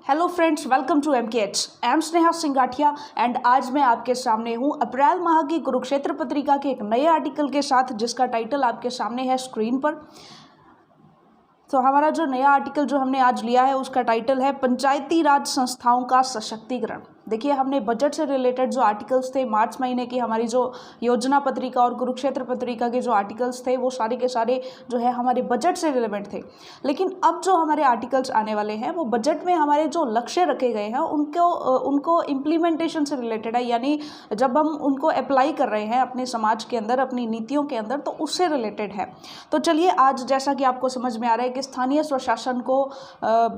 Hello friends, welcome to MKH। I am Sneha Singathia and आज मैं आपके सामने हूं अप्रैल माह की कुरुक्षेत्र पत्रिका के एक नए आर्टिकल के साथ, जिसका टाइटल आपके सामने है स्क्रीन पर। तो हमारा जो नया आर्टिकल जो हमने आज लिया है उसका टाइटल है पंचायती राज संस्थाओं का सशक्तिकरण। देखिए, हमने बजट से रिलेटेड जो आर्टिकल्स थे मार्च महीने की हमारी जो योजना पत्रिका और कुरुक्षेत्र पत्रिका के जो आर्टिकल्स थे वो सारे के सारे जो है हमारे बजट से रिलेवेंट थे। लेकिन अब जो हमारे आर्टिकल्स आने वाले हैं वो बजट में हमारे जो लक्ष्य रखे गए हैं उनको इम्प्लीमेंटेशन से रिलेटेड है, यानी जब हम उनको अप्लाई कर रहे हैं अपने समाज के अंदर, अपनी नीतियों के अंदर, तो उससे रिलेटेड है। तो चलिए, आज जैसा कि आपको समझ में आ रहा है कि स्थानीय स्वशासन को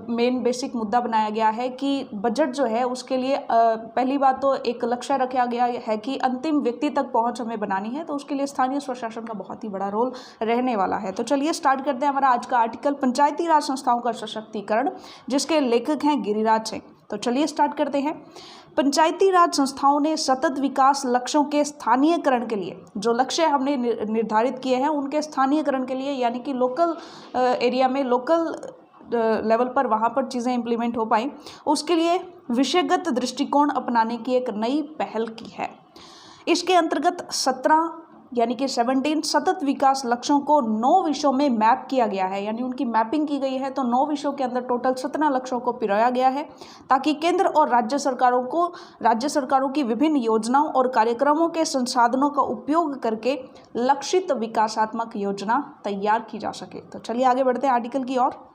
मेन बेसिक मुद्दा बनाया गया है कि बजट जो है उसके लिए पहली बात तो एक लक्ष्य रखा गया है कि अंतिम व्यक्ति तक पहुंच हमें बनानी है, तो उसके लिए स्थानीय स्वशासन का बहुत ही बड़ा रोल रहने वाला है। तो चलिए स्टार्ट करते हैं हमारा आज का आर्टिकल पंचायती राज संस्थाओं का सशक्तिकरण, जिसके लेखक हैं गिरिराज सिंह। तो चलिए स्टार्ट करते हैं। पंचायती राज संस्थाओं ने सतत विकास लक्ष्यों के स्थानीयकरण के लिए, जो लक्ष्य हमने निर्धारित किए हैं उनके स्थानीयकरण के लिए, यानी कि लोकल एरिया में, लोकल लेवल पर वहाँ पर चीज़ें इम्प्लीमेंट हो पाई, उसके लिए विषयगत दृष्टिकोण अपनाने की एक नई पहल की है। इसके अंतर्गत 17 यानी कि 17 सतत विकास लक्ष्यों को 9 विषयों में मैप किया गया है, यानी उनकी मैपिंग की गई है। तो 9 विषयों के अंदर टोटल 17 लक्ष्यों को पिरोया गया है, ताकि केंद्र और राज्य सरकारों की विभिन्न योजनाओं और कार्यक्रमों के संसाधनों का उपयोग करके लक्षित विकासात्मक योजना तैयार की जा सके। तो चलिए आगे बढ़ते हैं आर्टिकल की ओर।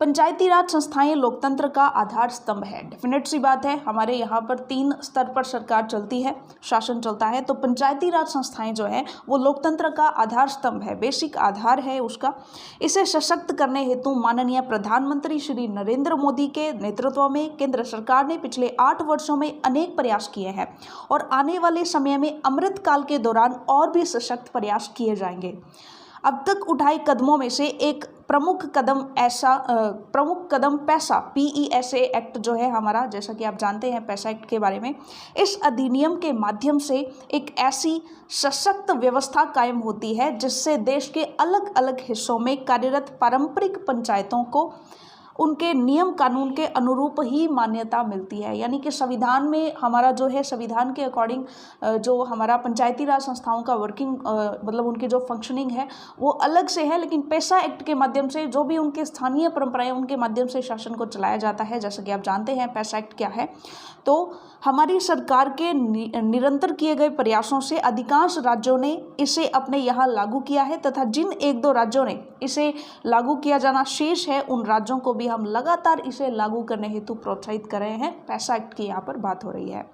पंचायती राज संस्थाएं लोकतंत्र का आधार स्तंभ है। डेफिनेट सी बात है, हमारे यहाँ पर 3 स्तर पर सरकार चलती है, शासन चलता है। तो पंचायती राज संस्थाएं जो है वो लोकतंत्र का आधार स्तंभ है, बेसिक आधार है उसका। इसे सशक्त करने हेतु माननीय प्रधानमंत्री श्री नरेंद्र मोदी के नेतृत्व में केंद्र सरकार ने पिछले 8 वर्षों में अनेक प्रयास किए हैं और आने वाले समय में अमृतकाल के दौरान और भी सशक्त प्रयास किए जाएंगे। अब तक उठाए कदमों में से एक प्रमुख कदम पैसा PESA एक्ट जो है हमारा, जैसा कि आप जानते हैं पैसा एक्ट के बारे में। इस अधिनियम के माध्यम से एक ऐसी सशक्त व्यवस्था कायम होती है जिससे देश के अलग अलग हिस्सों में कार्यरत पारंपरिक पंचायतों को उनके नियम कानून के अनुरूप ही मान्यता मिलती है। यानी कि संविधान में हमारा जो है, संविधान के अकॉर्डिंग जो हमारा पंचायती राज संस्थाओं का वर्किंग मतलब उनकी जो फंक्शनिंग है वो अलग से है, लेकिन पैसा एक्ट के माध्यम से जो भी उनके स्थानीय परंपराएं उनके माध्यम से शासन को चलाया जाता है। जैसा कि आप जानते हैं पैसा एक्ट क्या है। तो हमारी सरकार के निरंतर किए गए प्रयासों से अधिकांश राज्यों ने इसे अपने यहाँ लागू किया है, तथा जिन 1-2 राज्यों ने इसे लागू किया जाना शेष है उन राज्यों को भी हम लगातार इसे लागू करने हेतु प्रोत्साहित कर रहे हैं। पैसा एक्ट की यहाँ पर बात हो रही है।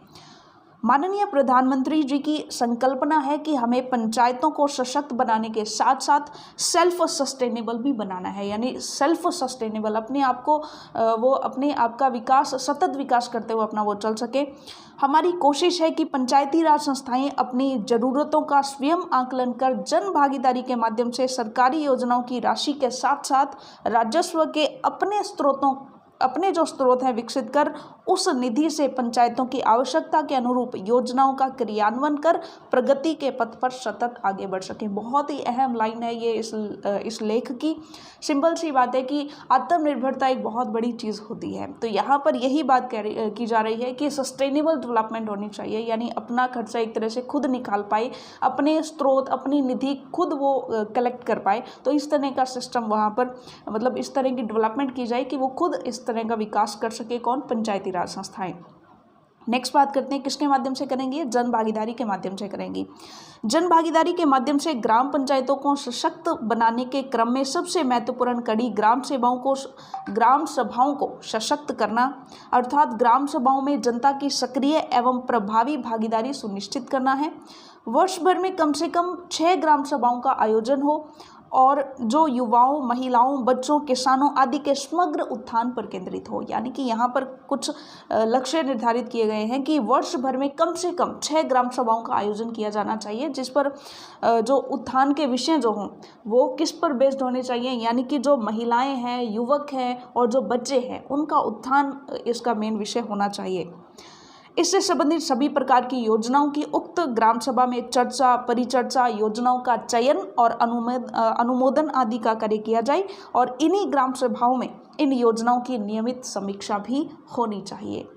माननीय प्रधानमंत्री जी की संकल्पना है कि हमें पंचायतों को सशक्त बनाने के साथ साथ सेल्फ सस्टेनेबल भी बनाना है, यानी सेल्फ सस्टेनेबल, अपने आप को वो अपने आप का विकास, सतत विकास करते हुए अपना वो चल सके। हमारी कोशिश है कि पंचायती राज संस्थाएं अपनी ज़रूरतों का स्वयं आकलन कर जन भागीदारी के माध्यम से सरकारी योजनाओं की राशि के साथ साथ राजस्व के अपने जो स्रोत हैं विकसित कर उस निधि से पंचायतों की आवश्यकता के अनुरूप योजनाओं का क्रियान्वयन कर प्रगति के पथ पर सतत आगे बढ़ सके। बहुत ही अहम लाइन है ये इस लेख की। सिंपल सी बात है कि आत्मनिर्भरता एक बहुत बड़ी चीज़ होती है। तो यहाँ पर यही बात की जा रही है कि सस्टेनेबल डेवलपमेंट होनी चाहिए, यानी अपना खर्चा एक तरह से खुद निकाल पाए, अपने स्रोत, अपनी निधि खुद वो कलेक्ट कर पाए। तो इस तरह का सिस्टम वहाँ पर, मतलब इस तरह की डेवलपमेंट की जाए कि वो खुद इस तरह का विकास कर सके। कौन? पंचायती राज संस्थाएं। नेक्स्ट बात करते हैं किसके माध्यम से करेंगे? जन भागीदारी के माध्यम से करेंगी। जन भागीदारी के माध्यम से ग्राम पंचायतों को सशक्त बनाने के क्रम में सबसे महत्वपूर्ण कड़ी ग्राम सभाओं को सशक्त करना, अर्थात ग्राम सभाओं में जनता की सक्रिय एवं प्रभावी भागीदारी सुनिश्चित करना है। वर्ष भर में कम से कम 6 ग्राम सभाओं का आयोजन हो और जो युवाओं, महिलाओं, बच्चों, किसानों आदि के समग्र उत्थान पर केंद्रित हो। यानी कि यहाँ पर कुछ लक्ष्य निर्धारित किए गए हैं कि वर्ष भर में कम से कम 6 ग्राम सभाओं का आयोजन किया जाना चाहिए, जिस पर जो उत्थान के विषय जो हों वो किस पर बेस्ड होने चाहिए, यानी कि जो महिलाएं हैं, युवक हैं और जो बच्चे हैं उनका उत्थान इसका मेन विषय होना चाहिए। इससे संबंधित सभी प्रकार की योजनाओं की उक्त ग्राम सभा में चर्चा, परिचर्चा, योजनाओं का चयन और अनुमोदन आदि का कार्य किया जाए और इन्हीं ग्राम सभाओं में इन योजनाओं की नियमित समीक्षा भी होनी चाहिए।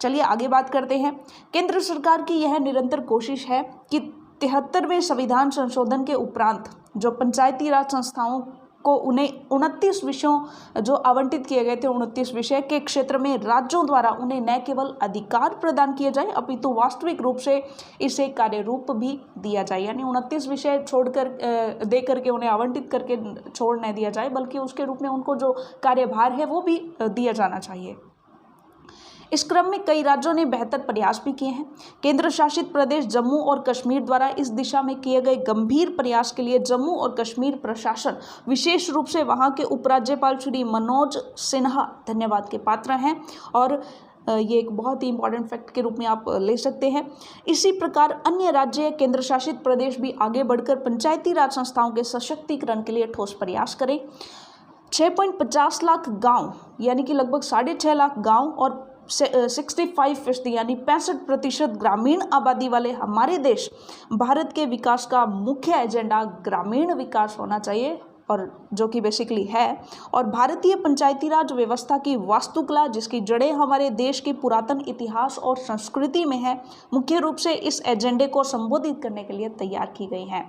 चलिए आगे बात करते हैं। केंद्र सरकार की यह निरंतर कोशिश है कि 73वें संविधान संशोधन के उपरांत जो पंचायती राज संस्थाओं को उन्हें 29 विषयों जो आवंटित किए गए थे, 29 विषय के क्षेत्र में राज्यों द्वारा उन्हें न केवल अधिकार प्रदान किए जाए अपितु वास्तविक रूप से इसे कार्य रूप भी दिया जाए। यानी 29 विषय छोड़कर दे करके उन्हें आवंटित करके छोड़ न दिया जाए, बल्कि उसके रूप में उनको जो कार्यभार है वो भी दिया जाना चाहिए। इस क्रम में कई राज्यों ने बेहतर प्रयास भी किए हैं। केंद्र शासित प्रदेश जम्मू और कश्मीर द्वारा इस दिशा में किए गए गंभीर प्रयास के लिए जम्मू और कश्मीर प्रशासन, विशेष रूप से वहां के उपराज्यपाल श्री मनोज सिन्हा धन्यवाद के पात्र हैं और ये एक बहुत ही इंपॉर्टेंट फैक्ट के रूप में आप ले सकते हैं। इसी प्रकार अन्य राज्य, केंद्र शासित प्रदेश भी आगे बढ़कर पंचायती राज संस्थाओं के सशक्तिकरण के लिए ठोस प्रयास करें। 6.50 लाख गाँव यानी कि लगभग 6.5 लाख गाँव और 65% यानी 65% ग्रामीण आबादी वाले हमारे देश भारत के विकास का मुख्य एजेंडा ग्रामीण विकास होना चाहिए, और जो कि बेसिकली है। और भारतीय पंचायती राज व्यवस्था की वास्तुकला, जिसकी जड़ें हमारे देश के पुरातन इतिहास और संस्कृति में है, मुख्य रूप से इस एजेंडे को संबोधित करने के लिए तैयार की गई है।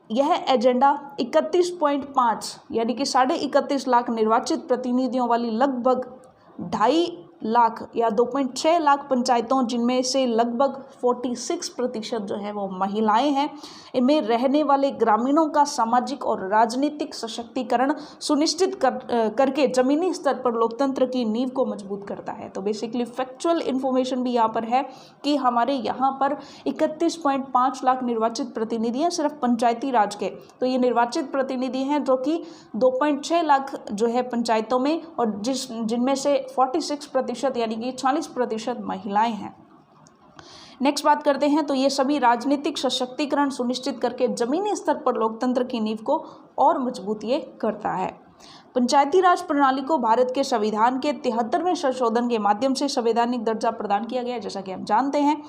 यह एजेंडा 31.5 यानी कि 31.5 लाख निर्वाचित प्रतिनिधियों वाली लगभग 2.5 लाख या 2.6 लाख पंचायतों, जिनमें से लगभग 46% जो है वो महिलाएं हैं, इनमें रहने वाले ग्रामीणों का सामाजिक और राजनीतिक सशक्तिकरण सुनिश्चित करके जमीनी स्तर पर लोकतंत्र की नींव को मजबूत करता है। तो बेसिकली फैक्चुअल इन्फॉर्मेशन भी यहाँ पर है कि हमारे यहाँ पर 31.5 लाख निर्वाचित प्रतिनिधि हैं सिर्फ पंचायती राज के। तो ये निर्वाचित प्रतिनिधि हैं जो कि 2.6 लाख जो है पंचायतों में, और जिनमें से 46% यानी कि 40% महिलाएं हैं। नेक्स्ट बात करते हैं, तो ये सभी राजनीतिक सशक्तिकरण सुनिश्चित करके जमीनी स्तर पर लोकतंत्र की नींव को और मजबूत ये करता है। पंचायती राज प्रणाली को भारत के संविधान के 73वें संशोधन के माध्यम से संवैधानिक दर्जा प्रदान किया गया है। जैसा कि हम जानते हैं,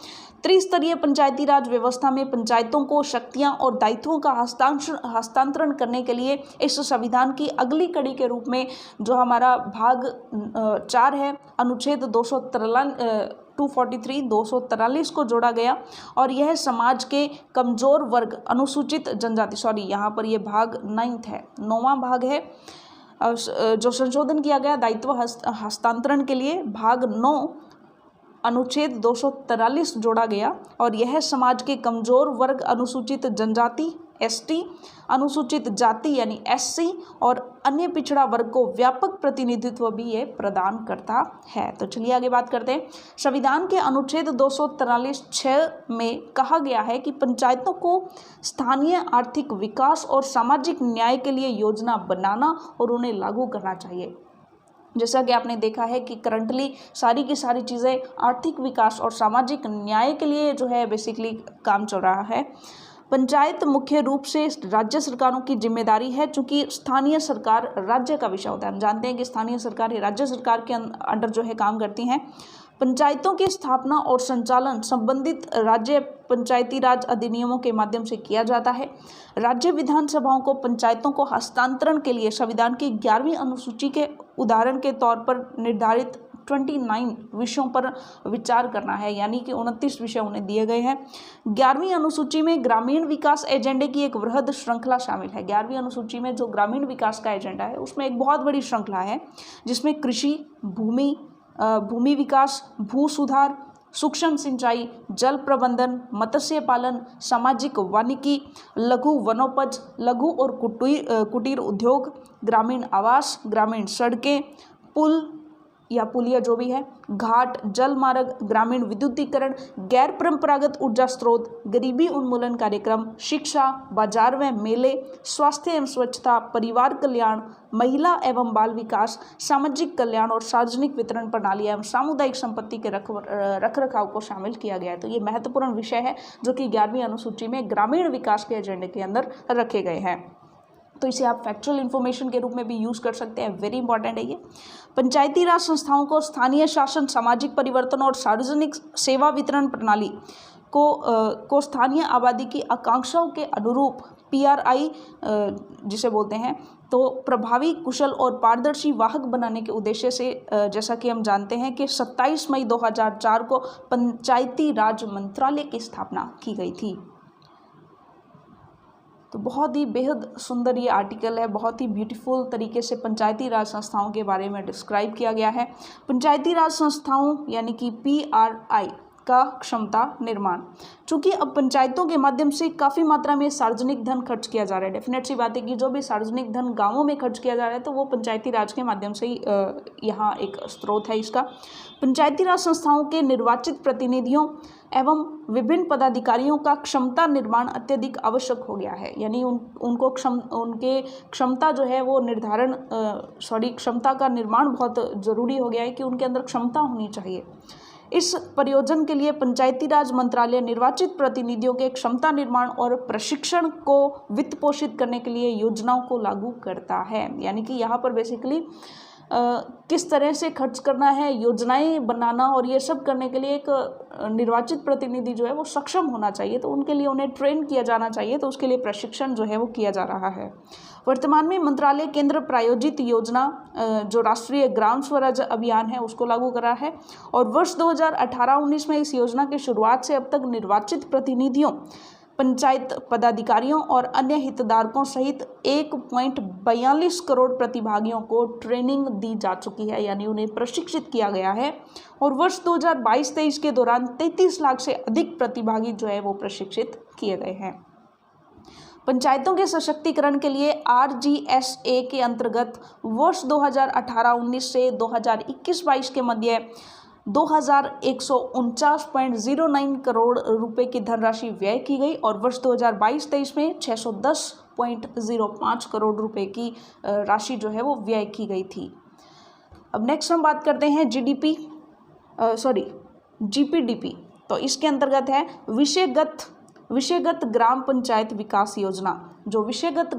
त्रिस्तरीय पंचायती राज व्यवस्था में पंचायतों को शक्तियां और दायित्वों का हस्तांतरण करने के लिए इस संविधान की अगली कड़ी के रूप में जो हमारा भाग 4 है, अनुच्छेद 243 को जोड़ा गया, और यह समाज के कमजोर वर्ग, अनुसूचित जनजाति, यहाँ पर यह भाग 9th है, 9वां भाग है जो संशोधन किया गया दायित्व हस्तांतरण के लिए, भाग 9 अनुच्छेद 243 जोड़ा गया, और यह समाज के कमजोर वर्ग, अनुसूचित जनजाति ST, अनुसूचित जाति यानी SC और अन्य पिछड़ा वर्ग को व्यापक प्रतिनिधित्व भी ये प्रदान करता है। तो चलिए आगे बात करते हैं। संविधान के अनुच्छेद 243(6) में कहा गया है कि पंचायतों को स्थानीय आर्थिक विकास और सामाजिक न्याय के लिए योजना बनाना और उन्हें लागू करना चाहिए। जैसा कि आपने देखा है कि करंटली सारी की सारी चीज़ें आर्थिक विकास और सामाजिक न्याय के लिए जो है बेसिकली काम चल रहा है। पंचायत मुख्य रूप से राज्य सरकारों की जिम्मेदारी है, चूंकि स्थानीय सरकार राज्य का विषय होता है। हम जानते हैं कि स्थानीय सरकार ही राज्य सरकार के अंडर जो है काम करती हैं। पंचायतों की स्थापना और संचालन संबंधित राज्य पंचायती राज अधिनियमों के माध्यम से किया जाता है। राज्य विधानसभाओं को पंचायतों को हस्तांतरण के लिए संविधान की 11वीं अनुसूची के उदाहरण के तौर पर निर्धारित 29 विषयों पर विचार करना है, यानी कि 29 विषय उन्हें दिए गए हैं। 11वीं अनुसूची में ग्रामीण विकास एजेंडे की एक वृहद श्रृंखला शामिल है। 11वीं अनुसूची में जो ग्रामीण विकास का एजेंडा है उसमें एक बहुत बड़ी श्रृंखला है, जिसमें कृषि, भूमि विकास, भू सुधार, सूक्ष्म सिंचाई, जल प्रबंधन, मत्स्य पालन, सामाजिक वानिकी, लघु वनोपज, लघु और कुटीर उद्योग, ग्रामीण आवास, ग्रामीण सड़कें, पुल या पुलिया जो भी है, घाट, जल मार्ग, ग्रामीण विद्युतीकरण, गैर परंपरागत ऊर्जा स्रोत, गरीबी उन्मूलन कार्यक्रम, शिक्षा, बाजार व मेले, स्वास्थ्य एवं स्वच्छता, परिवार कल्याण, महिला एवं बाल विकास, सामाजिक कल्याण और सार्वजनिक वितरण प्रणाली एवं सामुदायिक संपत्ति के रखरखाव को शामिल किया गया है। तो ये महत्वपूर्ण विषय है जो कि 11वीं अनुसूची में ग्रामीण विकास के एजेंडे के अंदर रखे गए हैं। तो इसे आप फैक्चुअल इन्फॉर्मेशन के रूप में भी यूज़ कर सकते हैं। वेरी इंपॉर्टेंट है ये। पंचायती राज संस्थाओं को स्थानीय शासन, सामाजिक परिवर्तन और सार्वजनिक सेवा वितरण प्रणाली को स्थानीय आबादी की आकांक्षाओं के अनुरूप PRI जिसे बोलते हैं, तो प्रभावी, कुशल और पारदर्शी वाहक बनाने के उद्देश्य से जैसा कि हम जानते हैं कि 27 मई 2004 को पंचायती राज मंत्रालय की स्थापना की गई थी। तो बहुत ही बेहद सुंदर ये आर्टिकल है, बहुत ही ब्यूटीफुल तरीके से पंचायती राज संस्थाओं के बारे में डिस्क्राइब किया गया है। पंचायती राज संस्थाओं यानी कि PRI का क्षमता निर्माण, चूँकि अब पंचायतों के माध्यम से काफ़ी मात्रा में सार्वजनिक धन खर्च किया जा रहा है। डेफिनेट सी बात है कि जो भी सार्वजनिक धन गांवों में खर्च किया जा रहा है तो वो पंचायती राज के माध्यम से ही यहाँ एक स्रोत है इसका। पंचायती राज संस्थाओं के निर्वाचित प्रतिनिधियों एवं विभिन्न पदाधिकारियों का क्षमता निर्माण अत्यधिक आवश्यक हो गया है। यानी उनके क्षमता जो है वो क्षमता का निर्माण बहुत ज़रूरी हो गया है कि उनके अंदर क्षमता होनी चाहिए। इस प्रयोजन के लिए पंचायती राज मंत्रालय निर्वाचित प्रतिनिधियों के क्षमता निर्माण और प्रशिक्षण को वित्त पोषित करने के लिए योजनाओं को लागू करता है। यानी कि यहाँ पर बेसिकली किस तरह से खर्च करना है, योजनाएं बनाना और ये सब करने के लिए एक निर्वाचित प्रतिनिधि जो है वो सक्षम होना चाहिए, तो उनके लिए उन्हें ट्रेन किया जाना चाहिए, तो उसके लिए प्रशिक्षण जो है वो किया जा रहा है। वर्तमान में मंत्रालय केंद्र प्रायोजित योजना जो राष्ट्रीय ग्राम स्वराज अभियान है उसको लागू कर रहा है और वर्ष 2018-19 में इस योजना की शुरुआत से अब तक निर्वाचित प्रतिनिधियों, पंचायत पदाधिकारियों और अन्य हितधारकों सहित 1.42 करोड़ प्रतिभागियों को ट्रेनिंग दी जा चुकी है, यानी उन्हें प्रशिक्षित किया गया है। और वर्ष 2022-23 के दौरान 33 लाख से अधिक प्रतिभागी जो है वो प्रशिक्षित किए गए हैं। पंचायतों के सशक्तिकरण के लिए RGSA के अंतर्गत वर्ष 2018-19 से 2021-22 के मध्य 2149.09 करोड़ रुपए की धनराशि व्यय की गई और वर्ष 2022-23 में 610.05 करोड़ रुपए की राशि जो है वो व्यय की गई थी। अब नेक्स्ट हम बात करते हैं GPDP। तो इसके अंतर्गत है विषयगत ग्राम पंचायत विकास योजना। जो विषयगत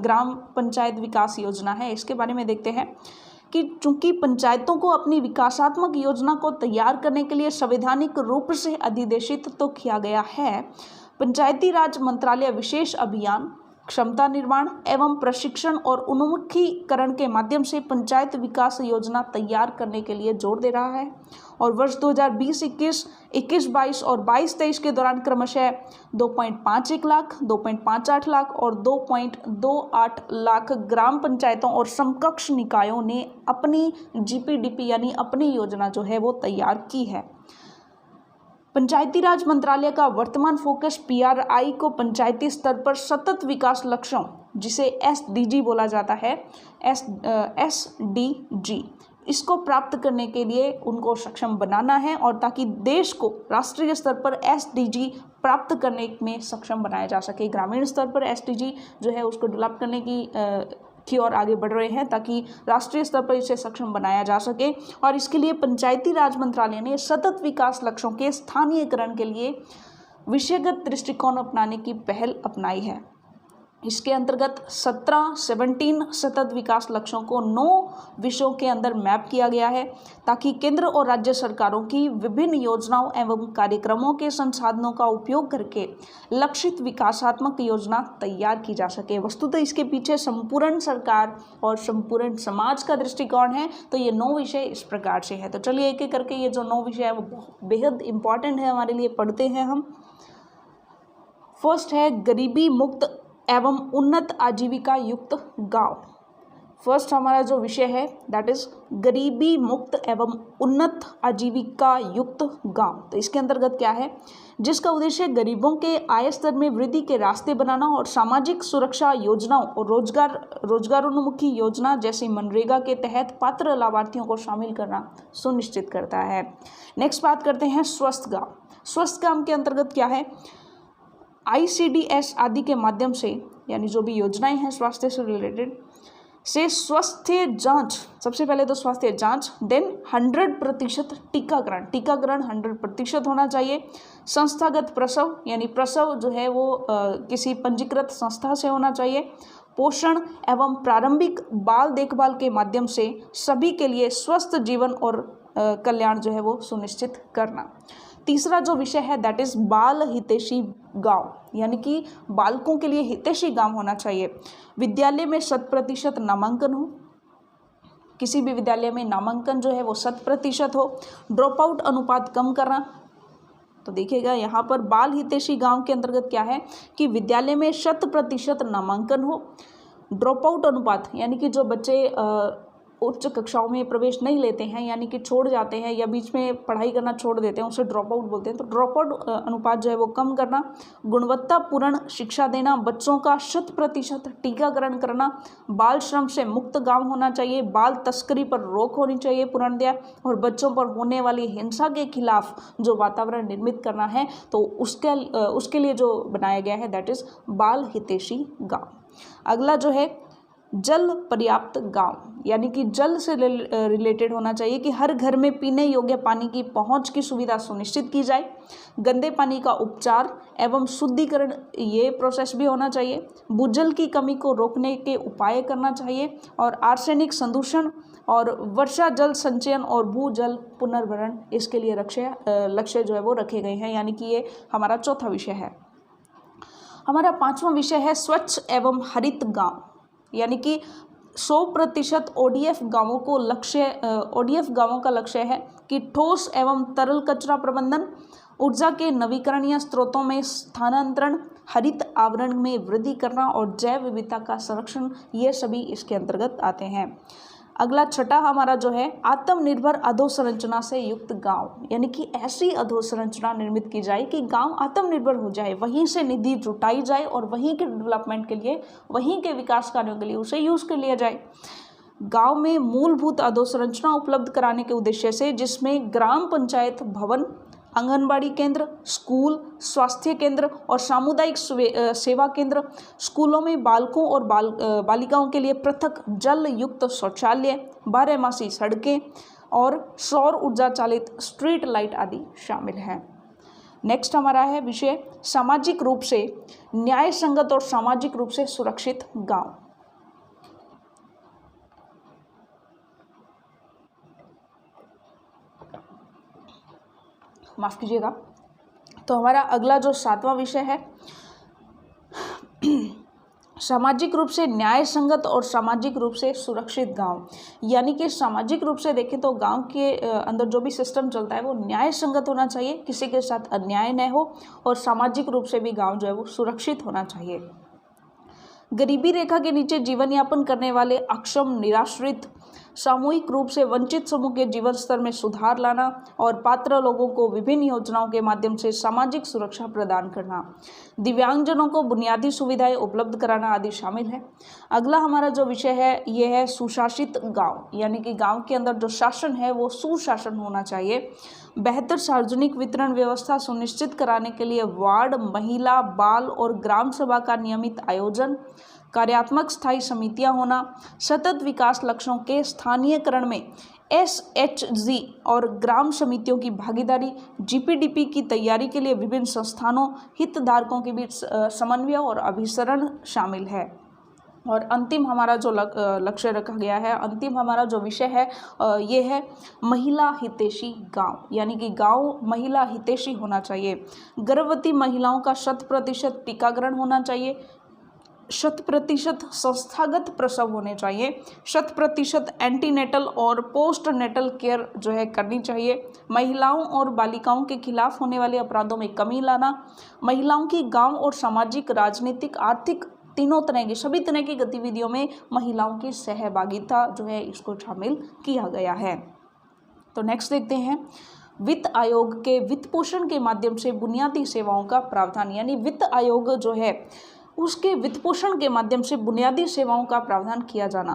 ग्राम पंचायत विकास योजना है इसके बारे में देखते हैं कि चूंकि पंचायतों को अपनी विकासात्मक योजना को तैयार करने के लिए संवैधानिक रूप से अधिदेशित तो किया गया है, पंचायती राज मंत्रालय विशेष अभियान, क्षमता निर्माण एवं प्रशिक्षण और उन्मुखीकरण के माध्यम से पंचायत विकास योजना तैयार करने के लिए जोर दे रहा है। और वर्ष 2020-21, 21-22 और 22-23 के दौरान क्रमशः 2.51 लाख, 2.58 लाख और 2.28 लाख ग्राम पंचायतों और समकक्ष निकायों ने अपनी GPDP यानी अपनी योजना जो है वो तैयार की है। पंचायती राज मंत्रालय का वर्तमान फोकस PRI को पंचायती स्तर पर सतत विकास लक्ष्यों, जिसे SDG बोला जाता है, SDG, इसको प्राप्त करने के लिए उनको सक्षम बनाना है और ताकि देश को राष्ट्रीय स्तर पर SDG प्राप्त करने में सक्षम बनाया जा सके। ग्रामीण स्तर पर SDG जो है उसको डेवलप करने की ओर आगे बढ़ रहे हैं ताकि राष्ट्रीय स्तर पर इसे सक्षम बनाया जा सके। और इसके लिए पंचायती राज मंत्रालय ने सतत विकास लक्ष्यों के स्थानीयकरण के लिए विषयगत दृष्टिकोण अपनाने की पहल अपनाई है। इसके अंतर्गत 17 सतत विकास लक्ष्यों को 9 विषयों के अंदर मैप किया गया है ताकि केंद्र और राज्य सरकारों की विभिन्न योजनाओं एवं कार्यक्रमों के संसाधनों का उपयोग करके लक्षित विकासात्मक योजना तैयार की जा सके। वस्तुतः इसके पीछे संपूर्ण सरकार और संपूर्ण समाज का दृष्टिकोण है। तो ये 9 विषय इस प्रकार से है। तो चलिए एक एक करके ये जो 9 विषय है वो बेहद इंपॉर्टेंट है हमारे लिए, पढ़ते हैं हम। फर्स्ट है गरीबी मुक्त एवं उन्नत आजीविका युक्त गांव। फर्स्ट हमारा जो विषय है दैट इज गरीबी मुक्त एवं उन्नत आजीविका युक्त गांव। तो इसके अंतर्गत क्या है, जिसका उद्देश्य गरीबों के आय स्तर में वृद्धि के रास्ते बनाना और सामाजिक सुरक्षा योजनाओं और रोजगारोन्मुखी योजना जैसे मनरेगा के तहत पात्र लाभार्थियों को शामिल करना सुनिश्चित करता है। नेक्स्ट बात करते हैं स्वस्थ गांव। स्वस्थ गांव के अंतर्गत क्या है, ICDS आदि के माध्यम से यानी जो भी योजनाएं हैं स्वास्थ्य से रिलेटेड से स्वास्थ्य जांच, सबसे पहले तो स्वास्थ्य जांच, देन 100% टीकाकरण 100% होना चाहिए। संस्थागत प्रसव यानी प्रसव जो है वो किसी पंजीकृत संस्था से होना चाहिए। पोषण एवं प्रारंभिक बाल देखभाल के माध्यम से सभी के लिए स्वस्थ जीवन और कल्याण जो है वो सुनिश्चित करना। तीसरा जो विषय है दैट इज बाल हितैषी गांव, यानी कि बालकों के लिए हितैषी गांव होना चाहिए। विद्यालय में 100% नामांकन हो, किसी भी विद्यालय में नामांकन जो है वो 100% हो। ड्रॉप आउट अनुपात कम करना, तो देखिएगा यहाँ पर बाल हितैषी गांव के अंतर्गत क्या है कि विद्यालय में 100% नामांकन हो। ड्रॉप आउट अनुपात यानी कि जो बच्चे उच्च कक्षाओं में प्रवेश नहीं लेते हैं, यानी कि छोड़ जाते हैं या बीच में पढ़ाई करना छोड़ देते हैं, उसे ड्रॉप आउट बोलते हैं। तो ड्रॉप आउट अनुपात जो है वो कम करना। गुणवत्तापूर्ण शिक्षा देना, बच्चों का 100% टीकाकरण करना। बाल श्रम से मुक्त गांव होना चाहिए। बाल तस्करी पर रोक होनी चाहिए पूर्णतया, और बच्चों पर होने वाली हिंसा के खिलाफ जो वातावरण निर्मित करना है तो उसके लिए जो बनाया गया है दैट इज बाल हितैषी गांव। अगला जो है जल पर्याप्त गांव, यानी कि जल से रिलेटेड होना चाहिए कि हर घर में पीने योग्य पानी की पहुंच की सुविधा सुनिश्चित की जाए। गंदे पानी का उपचार एवं शुद्धिकरण ये प्रोसेस भी होना चाहिए। भूजल की कमी को रोकने के उपाय करना चाहिए, और आर्सेनिक संदूषण और वर्षा जल संचयन और भूजल पुनर्भरण इसके लिए लक्ष्य जो है वो रखे गए हैं, यानी कि ये हमारा चौथा विषय है। हमारा पांचवा विषय है स्वच्छ एवं हरित गांव, यानी कि 100% ODF गांवों का लक्ष्य है कि ठोस एवं तरल कचरा प्रबंधन, ऊर्जा के नवीकरणीय स्रोतों में स्थानांतरण, हरित आवरण में वृद्धि करना और जैव विविधता का संरक्षण, ये सभी इसके अंतर्गत आते हैं। अगला छठा हमारा जो है आत्मनिर्भर अधोसंरचना से युक्त गांव, यानी कि ऐसी अधोसंरचना निर्मित की जाए कि गांव आत्मनिर्भर हो जाए, वहीं से निधि जुटाई जाए और वहीं के डेवलपमेंट के लिए, वहीं के विकास कार्यों के लिए उसे यूज कर लिया जाए। गांव में मूलभूत अधोसंरचना उपलब्ध कराने के उद्देश्य से, जिसमें ग्राम पंचायत भवन, आंगनबाड़ी केंद्र, स्कूल, स्वास्थ्य केंद्र और सामुदायिक सेवा केंद्र, स्कूलों में बालकों और बालिकाओं के लिए पृथक जल युक्त शौचालय, 12मासी सड़कें और सौर ऊर्जा चालित स्ट्रीट लाइट आदि शामिल हैं। नेक्स्ट हमारा है विषय सामाजिक रूप से न्याय संगत और सामाजिक रूप से सुरक्षित गांव। माफ कीजिएगा। तो हमारा अगला जो 7वां विषय है सामाजिक रूप से न्याय संगत और सामाजिक रूप से सुरक्षित गांव, यानी कि सामाजिक रूप से देखें तो गांव के अंदर जो भी सिस्टम चलता है वो न्याय संगत होना चाहिए, किसी के साथ अन्याय न हो, और सामाजिक रूप से भी गांव जो है वो सुरक्षित होना चाहिए। गरीबी रेखा के नीचे जीवन यापन करने वाले अक्षम, निराश्रित, सामूहिक रूप से वंचित समूह के जीवन स्तर में सुधार लाना और पात्र लोगों को विभिन्न योजनाओं के माध्यम से सामाजिक सुरक्षा प्रदान करना, दिव्यांगजनों को बुनियादी सुविधाएं उपलब्ध कराना आदि शामिल है। अगला हमारा जो विषय है ये है सुशासित गांव, यानी कि गांव के अंदर जो शासन है वो सुशासन होना चाहिए। बेहतर सार्वजनिक वितरण व्यवस्था सुनिश्चित कराने के लिए वार्ड, महिला, बाल और ग्राम सभा का नियमित आयोजन, कार्यात्मक स्थायी समितियां होना, सतत विकास लक्ष्यों के स्थानीयकरण में SHG और ग्राम समितियों की भागीदारी, GPDP की तैयारी के लिए विभिन्न संस्थानों, हितधारकों के बीच समन्वय और अभिसरण शामिल है। और अंतिम हमारा जो लक्ष्य रखा गया है, अंतिम हमारा जो विषय है ये है महिला हितैषी गांव, यानी कि गांव महिला हितैषी होना चाहिए। गर्भवती महिलाओं का 100% टीकाकरण होना चाहिए, 100% संस्थागत प्रसव होने चाहिए, 100% एंटीनेटल और पोस्ट नेटल केयर जो है करनी चाहिए। महिलाओं और बालिकाओं के खिलाफ होने वाले अपराधों में कमी लाना, महिलाओं की गांव और सामाजिक, राजनीतिक, आर्थिक तीनों तरह की सभी तरह की गतिविधियों में महिलाओं की सहभागिता जो है इसको शामिल किया गया है। तो नेक्स्ट देखते हैं वित्त आयोग के वित्त पोषण के माध्यम से बुनियादी सेवाओं का प्रावधान, यानी वित्त आयोग जो है उसके वित्त पोषण के माध्यम से बुनियादी सेवाओं का प्रावधान किया जाना।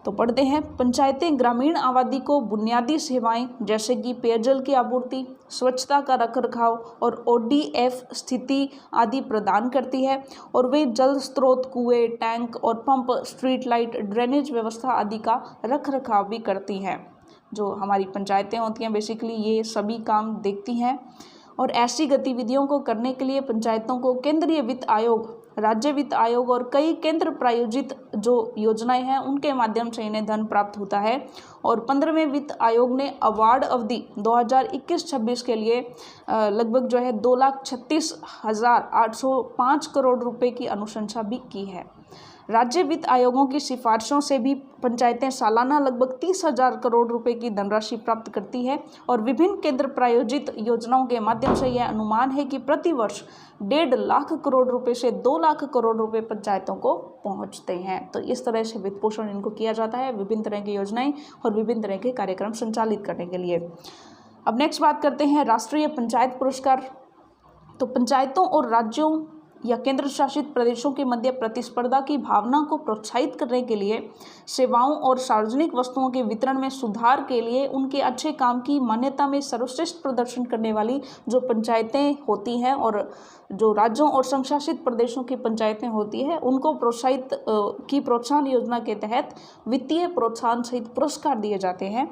तो पढ़ते हैं पंचायतें ग्रामीण आबादी को बुनियादी सेवाएं जैसे कि पेयजल की आपूर्ति, स्वच्छता का रखरखाव और ODF स्थिति आदि प्रदान करती है, और वे जल स्रोत, कुएं, टैंक और पंप, स्ट्रीट लाइट, ड्रेनेज व्यवस्था आदि का रखरखाव भी करती हैं। जो हमारी पंचायतें होती हैं बेसिकली ये सभी काम देखती हैं, और ऐसी गतिविधियों को करने के लिए पंचायतों को केंद्रीय वित्त आयोग राज्य वित्त आयोग और कई केंद्र प्रायोजित जो योजनाएं हैं उनके माध्यम से इन्हें धन प्राप्त होता है। और 15वें वित्त आयोग ने अवार्ड अवधि 2021-26 के लिए लगभग जो है 2,36,805 करोड़ रुपए की अनुशंसा भी की है। राज्य वित्त आयोगों की सिफारिशों से भी पंचायतें सालाना लगभग 30,000 करोड़ रुपए की धनराशि प्राप्त करती है। और विभिन्न केंद्र प्रायोजित योजनाओं के माध्यम से यह अनुमान है कि प्रतिवर्ष 1.5 लाख करोड़ रुपए से 2 लाख करोड़ रुपए पंचायतों को पहुंचते हैं। तो इस तरह से वित्त पोषण इनको किया जाता है, विभिन्न तरह की योजनाएं और विभिन्न तरह के कार्यक्रम संचालित करने के लिए। अब नेक्स्ट बात करते हैं राष्ट्रीय पंचायत पुरस्कार। तो पंचायतों और राज्यों या केंद्र शासित प्रदेशों के मध्य प्रतिस्पर्धा की भावना को प्रोत्साहित करने के लिए, सेवाओं और सार्वजनिक वस्तुओं के वितरण में सुधार के लिए, उनके अच्छे काम की मान्यता में सर्वश्रेष्ठ प्रदर्शन करने वाली जो पंचायतें होती हैं और जो राज्यों और संघ शासित प्रदेशों की पंचायतें होती हैं उनको प्रोत्साहन योजना के तहत वित्तीय प्रोत्साहन सहित पुरस्कार दिए जाते हैं।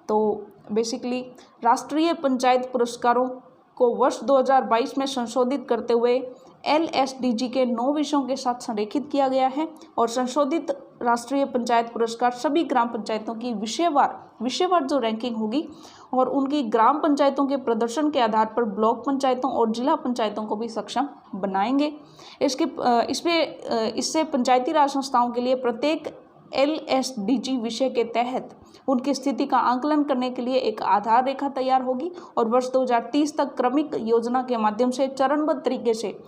तो बेसिकली राष्ट्रीय पंचायत पुरस्कारों को वर्ष 2022 में संशोधित करते हुए LSDG के 9 विषयों के साथ संरेखित किया गया है। और संशोधित राष्ट्रीय पंचायत पुरस्कार सभी ग्राम पंचायतों की विषयवार जो रैंकिंग होगी और उनकी ग्राम पंचायतों के प्रदर्शन के आधार पर ब्लॉक पंचायतों और जिला पंचायतों को भी सक्षम बनाएंगे। इससे पंचायती राज संस्थाओं के लिए प्रत्येक LSDG विषय के तहत उनकी स्थिति का आंकलन करने के लिए एक आधार रेखा तैयार होगी और वर्ष 2030 तक क्रमिक योजना के माध्यम से चरणबद्ध तरीके से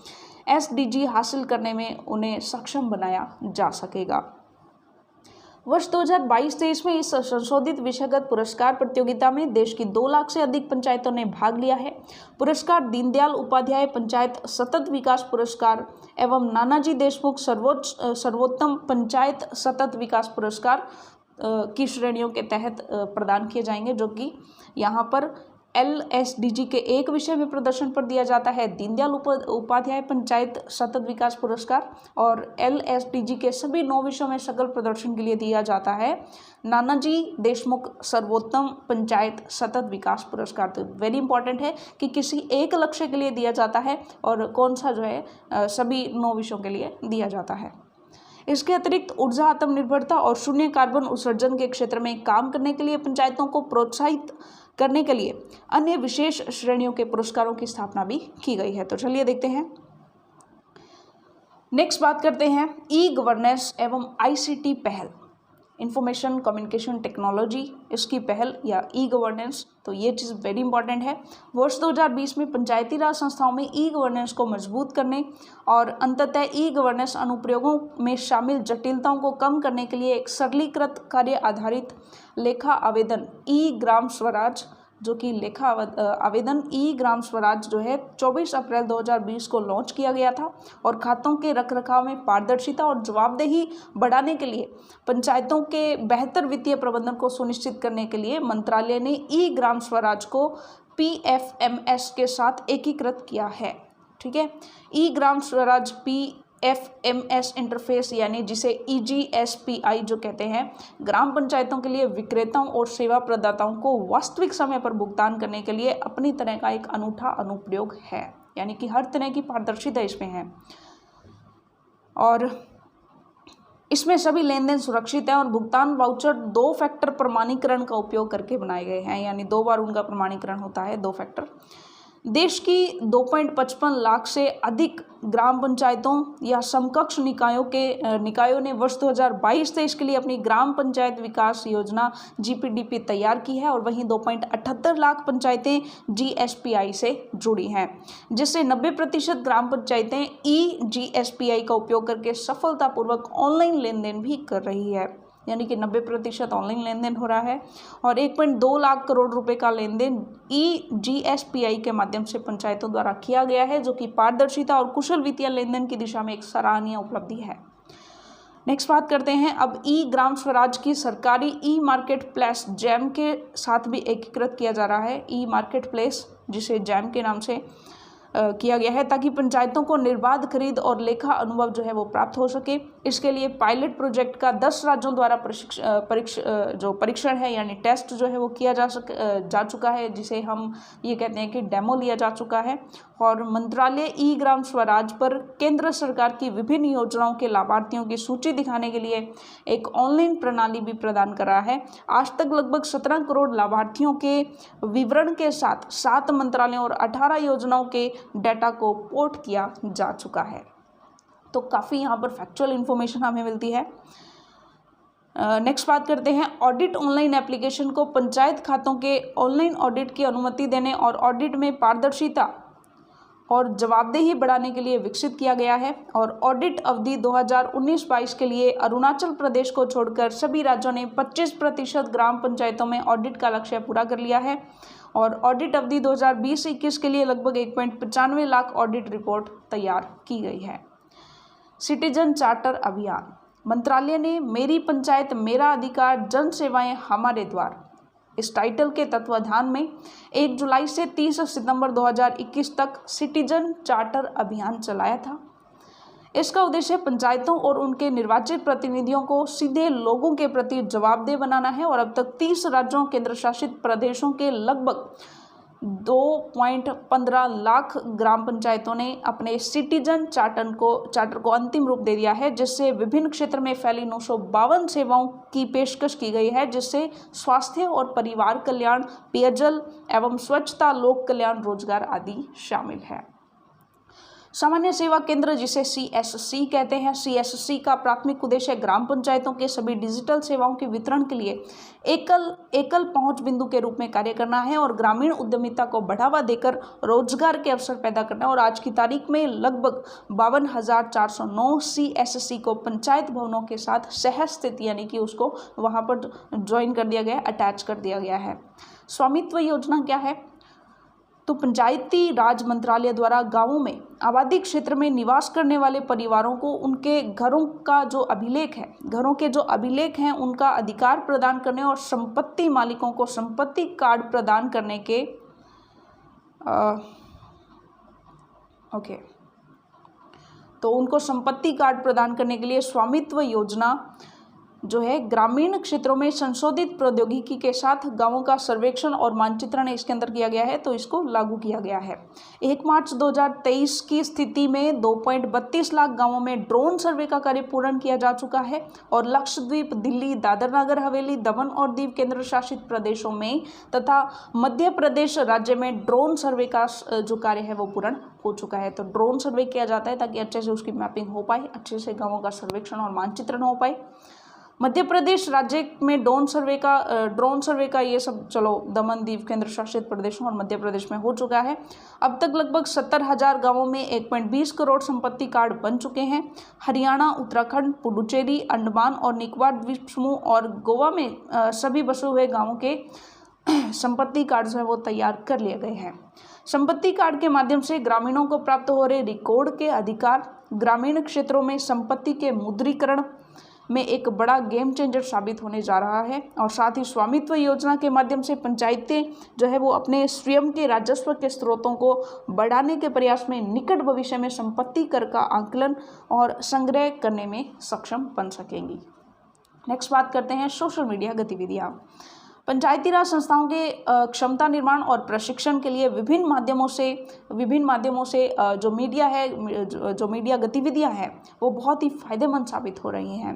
SDG हासिल करने में उन्हें सक्षम बनाया जा सकेगा। वर्ष 2022-23 में इस संशोधित विषयगत पुरस्कार प्रतियोगिता में देश की 2 लाख से अधिक पंचायतों ने भाग लिया है। पुरस्कार दीनदयाल उपाध्याय पंचायत सतत विकास पुरस्कार एवं नानाजी देशमुख सर्वोत्तम पंचायत सतत विकास पुरस्कार की श्रेणियों के तहत प्रदान किए जाएंगे, जो कि यहाँ पर LSDG के एक विषय में प्रदर्शन पर दिया जाता है दीनदयाल उपाध्याय पंचायत सतत विकास पुरस्कार, और LSDG के सभी 9 विषयों में सकल प्रदर्शन के लिए दिया जाता है नानाजी देशमुख सर्वोत्तम पंचायत सतत विकास पुरस्कार। तो वेरी इंपॉर्टेंट है कि किसी एक लक्ष्य के लिए दिया जाता है और कौन सा जो है सभी 9 विषयों के लिए दिया जाता है। इसके अतिरिक्त ऊर्जा आत्मनिर्भरता और शून्य कार्बन उत्सर्जन के क्षेत्र में काम करने के लिए पंचायतों को प्रोत्साहित करने के लिए अन्य विशेष श्रेणियों के पुरस्कारों की स्थापना भी की गई है। तो चलिए देखते हैं। नेक्स्ट बात करते हैं ई-गवर्नेंस एवं ICT पहल, इंफॉर्मेशन कम्युनिकेशन टेक्नोलॉजी, इसकी पहल या ई-गवर्नेंस। तो ये चीज़ वेरी इंपॉर्टेंट है। वर्ष 2020 में पंचायती राज संस्थाओं में ई-गवर्नेंस को मजबूत करने और अंततः ई-गवर्नेंस अनुप्रयोगों में शामिल जटिलताओं को कम करने के लिए एक सरलीकृत कार्य आधारित लेखा आवेदन ई-ग्राम स्वराज, जो कि लेखा आवेदन ई-ग्राम स्वराज जो है 24 अप्रैल 2020 को लॉन्च किया गया था। और खातों के रखरखाव में पारदर्शिता और जवाबदेही बढ़ाने के लिए पंचायतों के बेहतर वित्तीय प्रबंधन को सुनिश्चित करने के लिए मंत्रालय ने ई-ग्राम स्वराज को PFMS के साथ एकीकृत किया है। ठीक है, ई-ग्राम स्वराज PFMS इंटरफेस यानी जिसे EGSPI जो कहते हैं, ग्राम पंचायतों के लिए विक्रेताओं और सेवा प्रदाताओं को वास्तविक समय पर भुगतान करने के लिए अपनी तरह का एक अनूठा अनुप्रयोग है, यानी कि हर तरह की पारदर्शिता इसमें है और इसमें सभी लेन देन सुरक्षित है और भुगतान वाउचर 2 फैक्टर प्रमाणीकरण का उपयोग करके बनाए गए हैं, यानी 2 बार उनका प्रमाणीकरण होता है, 2 फैक्टर। देश की 2.55 लाख से अधिक ग्राम पंचायतों या समकक्ष निकायों ने वर्ष 2022-23 के लिए अपनी ग्राम पंचायत विकास योजना GPDP तैयार की है और वहीं 2.78 लाख पंचायतें GSPI से जुड़ी हैं, जिससे 90% ग्राम पंचायतें EGSPI का उपयोग करके सफलतापूर्वक ऑनलाइन लेन देन भी कर रही है, यानी कि 90% ऑनलाइन लेन देन हो रहा है। और 1.2 लाख करोड़ रुपए का लेन देन EGSPI के माध्यम से पंचायतों द्वारा किया गया है, जो कि पारदर्शिता और कुशल वित्तीय लेन देन की दिशा में एक सराहनीय उपलब्धि है। नेक्स्ट बात करते हैं अब ई-ग्राम स्वराज की सरकारी ई-मार्केट प्लेस जैम के साथ भी एकीकृत किया जा रहा है। ई-मार्केट प्लेस, जिसे जैम के नाम से किया गया है ताकि पंचायतों को निर्बाध खरीद और लेखा अनुभव जो है वो प्राप्त हो सके। इसके लिए पायलट प्रोजेक्ट का 10 राज्यों द्वारा परीक्षण है यानी टेस्ट जो है वो किया जा चुका है, जिसे हम ये कहते हैं कि डेमो लिया जा चुका है। और मंत्रालय ई ग्राम स्वराज पर केंद्र सरकार की विभिन्न योजनाओं के लाभार्थियों की सूची दिखाने के लिए एक ऑनलाइन प्रणाली भी प्रदान कर रहा है। आज तक लगभग 17 करोड़ लाभार्थियों के विवरण के साथ 7 मंत्रालयों और 18 योजनाओं के डेटा को पोर्ट किया जा चुका है। तो काफ़ी यहाँ पर फैक्चुअल इंफॉर्मेशन हमें मिलती है। नेक्स्ट बात करते हैं ऑडिट ऑनलाइन एप्लीकेशन को पंचायत खातों के ऑनलाइन ऑडिट की अनुमति देने और ऑडिट में पारदर्शिता और जवाबदेही बढ़ाने के लिए विकसित किया गया है। और ऑडिट अवधि 2019-22 के लिए अरुणाचल प्रदेश को छोड़कर सभी राज्यों ने 25% ग्राम पंचायतों में ऑडिट का लक्ष्य पूरा कर लिया है। और ऑडिट अवधि 2020-21 के लिए लगभग 1.95 लाख ऑडिट रिपोर्ट तैयार की गई है। सिटीजन चार्टर अभियान, मंत्रालय ने मेरी पंचायत मेरा अधिकार जन सेवाएं हमारे द्वार इस टाइटल के तत्वाधान में 1 जुलाई से 30 सितंबर 2021 तक सिटीजन चार्टर अभियान चलाया था। इसका उद्देश्य पंचायतों और उनके निर्वाचित प्रतिनिधियों को सीधे लोगों के प्रति जवाबदेह बनाना है। और अब तक 30 राज्यों केंद्र शासित प्रदेशों के लगभग 2.15 लाख ग्राम पंचायतों ने अपने सिटीजन चार्टर को अंतिम रूप दे दिया है, जिससे विभिन्न क्षेत्र में फैली 952 सेवाओं की पेशकश की गई है, जिससे स्वास्थ्य और परिवार कल्याण, पेयजल एवं स्वच्छता, लोक कल्याण, रोजगार आदि शामिल है। सामान्य सेवा केंद्र, जिसे CSC कहते हैं, CSC का प्राथमिक उद्देश्य ग्राम पंचायतों के सभी डिजिटल सेवाओं के वितरण के लिए एकल पहुंच बिंदु के रूप में कार्य करना है और ग्रामीण उद्यमिता को बढ़ावा देकर रोजगार के अवसर पैदा करना है। और आज की तारीख में लगभग 52,409 CSC को पंचायत भवनों के साथ सह स्थित यानी कि उसको वहाँ पर ज्वाइन कर दिया गया है, अटैच कर दिया गया है। स्वामित्व योजना क्या है? तो पंचायती राज मंत्रालय द्वारा गांवों में आबादी क्षेत्र में निवास करने वाले परिवारों को उनके घरों का जो अभिलेख है, घरों के जो अभिलेख हैं उनका अधिकार प्रदान करने और संपत्ति मालिकों को संपत्ति कार्ड प्रदान करने के तो उनको संपत्ति कार्ड प्रदान करने के लिए स्वामित्व योजना जो है ग्रामीण क्षेत्रों में संशोधित प्रौद्योगिकी के साथ गांवों का सर्वेक्षण और मानचित्रण इसके अंदर किया गया है, तो इसको लागू किया गया है। 1 मार्च 2023 की स्थिति में 2.32 लाख गांवों में ड्रोन सर्वे का कार्य पूर्ण किया जा चुका है। और लक्षद्वीप, दिल्ली, दादर नगर हवेली, दमन और दीव केंद्र शासित प्रदेशों में तथा मध्य प्रदेश राज्य में ड्रोन सर्वे का जो कार्य है वो पूर्ण हो चुका है। तो ड्रोन सर्वे किया जाता है ताकि अच्छे से उसकी मैपिंग हो पाए, अच्छे से गाँवों का सर्वेक्षण और मानचित्रण हो पाए। मध्य प्रदेश राज्य में ड्रोन सर्वे का ये सब चलो दमन दीव केंद्र शासित प्रदेशों और मध्य प्रदेश में हो चुका है। अब तक लगभग 70,000 गांवों में 1.20 करोड़ संपत्ति कार्ड बन चुके हैं। हरियाणा, उत्तराखंड, पुडुचेरी, अंडमान और निकोबार द्वीप समूह और गोवा में सभी बसे हुए गांवों के संपत्ति कार्ड जो है वो तैयार कर लिए गए हैं। संपत्ति कार्ड के माध्यम से ग्रामीणों को प्राप्त हो रहे रिकॉर्ड के अधिकार ग्रामीण क्षेत्रों में संपत्ति के मुद्रीकरण में एक बड़ा गेम चेंजर साबित होने जा रहा है। और साथ ही स्वामित्व योजना के माध्यम से पंचायतें जो है वो अपने स्वयं के राजस्व के स्रोतों को बढ़ाने के प्रयास में निकट भविष्य में संपत्ति कर का आंकलन और संग्रह करने में सक्षम बन सकेंगी। नेक्स्ट बात करते हैं सोशल मीडिया गतिविधियाँ। पंचायती राज संस्थाओं के क्षमता निर्माण और प्रशिक्षण के लिए विभिन्न माध्यमों से जो मीडिया गतिविधियां हैं वो बहुत ही फायदेमंद साबित हो रही हैं।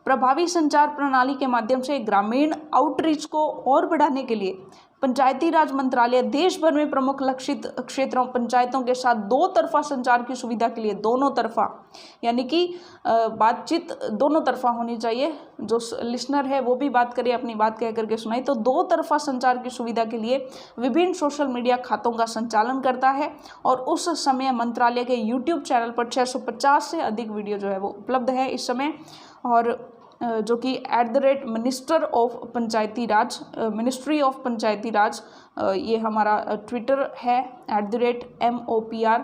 प्रभावी संचार प्रणाली के माध्यम से ग्रामीण आउटरीच को और बढ़ाने के लिए पंचायती राज मंत्रालय देश भर में प्रमुख लक्षित क्षेत्रों पंचायतों के साथ 2 तरफा संचार की सुविधा के लिए दोनों तरफा यानी कि बातचीत दोनों तरफा होनी चाहिए। जो लिसनर है वो भी बात करे, अपनी बात कह करके सुनाए। तो 2 तरफा संचार की सुविधा के लिए विभिन्न सोशल मीडिया खातों का संचालन करता है। और उस समय मंत्रालय के YouTube चैनल पर 650 से अधिक वीडियो जो है वो उपलब्ध है इस समय। और जो कि मिनिस्ट्री ऑफ पंचायती राज ये हमारा ट्विटर है @MOPR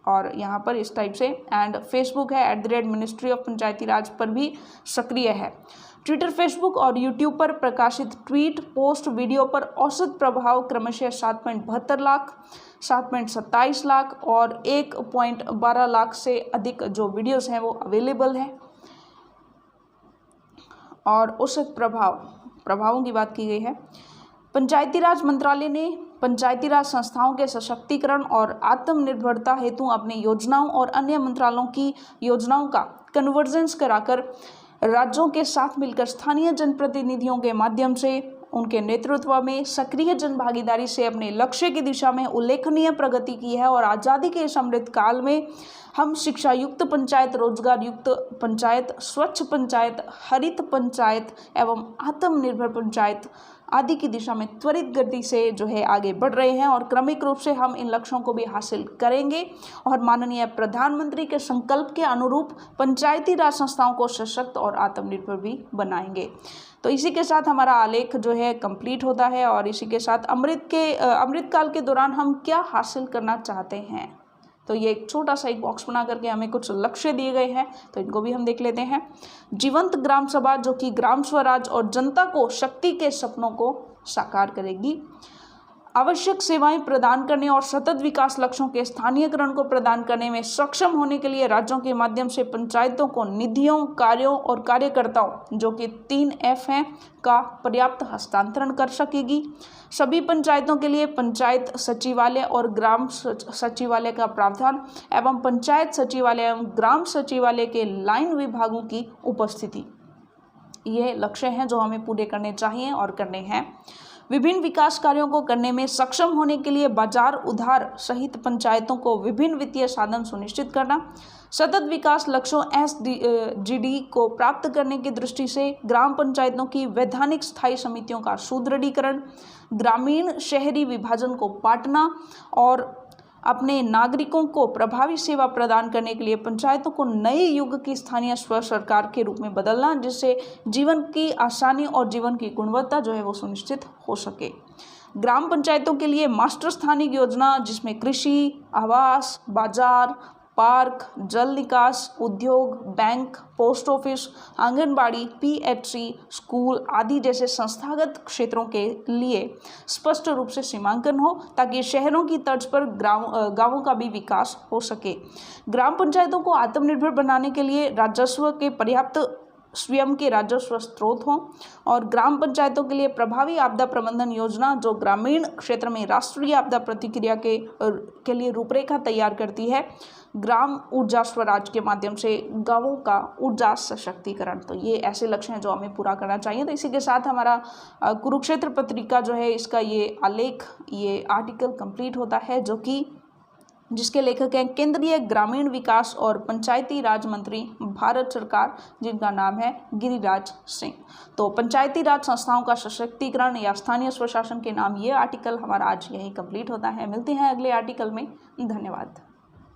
और यहाँ पर इस टाइप से, एंड फेसबुक है @मिनिस्ट्री ऑफ पंचायती राज पर भी सक्रिय है। ट्विटर, फेसबुक और यूट्यूब पर प्रकाशित ट्वीट, पोस्ट, वीडियो पर औसत प्रभाव क्रमशः 7.72 लाख, 7.27 लाख और 1.12 लाख से अधिक जो वीडियोस हैं वो अवेलेबल हैं। और औसत प्रभावों की बात की गई है। पंचायती राज मंत्रालय ने पंचायती राज संस्थाओं के सशक्तिकरण और आत्मनिर्भरता हेतु अपनी योजनाओं और अन्य मंत्रालयों की योजनाओं का कन्वर्जेंस कराकर राज्यों के साथ मिलकर स्थानीय जनप्रतिनिधियों के माध्यम से उनके नेतृत्व में सक्रिय जनभागीदारी से अपने लक्ष्य की दिशा में उल्लेखनीय प्रगति की है। और आज़ादी के इस अमृत काल में हम शिक्षा युक्त पंचायत, रोजगार युक्त पंचायत, स्वच्छ पंचायत, हरित पंचायत एवं आत्मनिर्भर पंचायत आदि की दिशा में त्वरित गति से जो है आगे बढ़ रहे हैं और क्रमिक रूप से हम इन लक्ष्यों को भी हासिल करेंगे और माननीय प्रधानमंत्री के संकल्प के अनुरूप पंचायती राज संस्थाओं को सशक्त और आत्मनिर्भर भी बनाएंगे। तो इसी के साथ हमारा आलेख जो है कंप्लीट होता है और इसी के साथ अमृतकाल के दौरान हम क्या हासिल करना चाहते हैं, तो ये एक छोटा सा एक बॉक्स बना करके हमें कुछ लक्ष्य दिए गए हैं, तो इनको भी हम देख लेते हैं। जीवंत ग्राम सभा जो कि ग्राम स्वराज और जनता को शक्ति के सपनों को साकार करेगी। आवश्यक सेवाएं प्रदान करने और सतत विकास लक्ष्यों के स्थानीयकरण को प्रदान करने में सक्षम होने के लिए राज्यों के माध्यम से पंचायतों को निधियों, कार्यों और कार्यकर्ताओं जो कि 3F हैं का पर्याप्त हस्तांतरण कर सकेगी। सभी पंचायतों के लिए पंचायत सचिवालय और ग्राम सचिवालय का प्रावधान एवं पंचायत सचिवालय एवं ग्राम सचिवालय के लाइन विभागों की उपस्थिति, ये लक्ष्य हैं जो हमें पूरे करने चाहिए और करने हैं। विभिन्न विकास कार्यों को करने में सक्षम होने के लिए बाजार उधार सहित पंचायतों को विभिन्न वित्तीय साधन सुनिश्चित करना। सतत विकास लक्ष्यों SDG को प्राप्त करने की दृष्टि से ग्राम पंचायतों की वैधानिक स्थायी समितियों का सुदृढ़ीकरण। ग्रामीण शहरी विभाजन को पाटना और अपने नागरिकों को प्रभावी सेवा प्रदान करने के लिए पंचायतों को नए युग की स्थानीय स्व सरकार के रूप में बदलना, जिससे जीवन की आसानी और जीवन की गुणवत्ता जो है वो सुनिश्चित हो सके। ग्राम पंचायतों के लिए मास्टर स्थानिक योजना जिसमें कृषि, आवास, बाजार, पार्क, जल निकास, उद्योग, bank, post office, anganwadi, PHC, school आदि जैसे संस्थागत क्षेत्रों के लिए स्पष्ट रूप से सीमांकन हो ताकि शहरों की तर्ज पर गांवों का भी विकास हो सके। ग्राम पंचायतों को आत्मनिर्भर बनाने के लिए राजस्व के पर्याप्त स्वयं के राजस्व स्रोत हों और ग्राम पंचायतों के लिए प्रभावी आपदा प्रबंधन योजना जो ग्रामीण क्षेत्र में राष्ट्रीय आपदा प्रतिक्रिया के लिए रूपरेखा तैयार करती है। ग्राम ऊर्जा स्वराज के माध्यम से गांवों का ऊर्जा सशक्तिकरण, तो ये ऐसे लक्ष्य हैं जो हमें पूरा करना चाहिए। तो इसी के साथ हमारा कुरुक्षेत्र पत्रिका जो है इसका ये आलेख, ये आर्टिकल कंप्लीट होता है, जो कि जिसके लेखक हैं केंद्रीय ग्रामीण विकास और पंचायती राज मंत्री भारत सरकार, जिनका नाम है गिरिराज सिंह। तो पंचायती राज संस्थाओं का सशक्तिकरण या स्थानीय स्वशासन के नाम ये आर्टिकल हमारा आज यही कंप्लीट होता है। मिलते हैं अगले आर्टिकल में। धन्यवाद।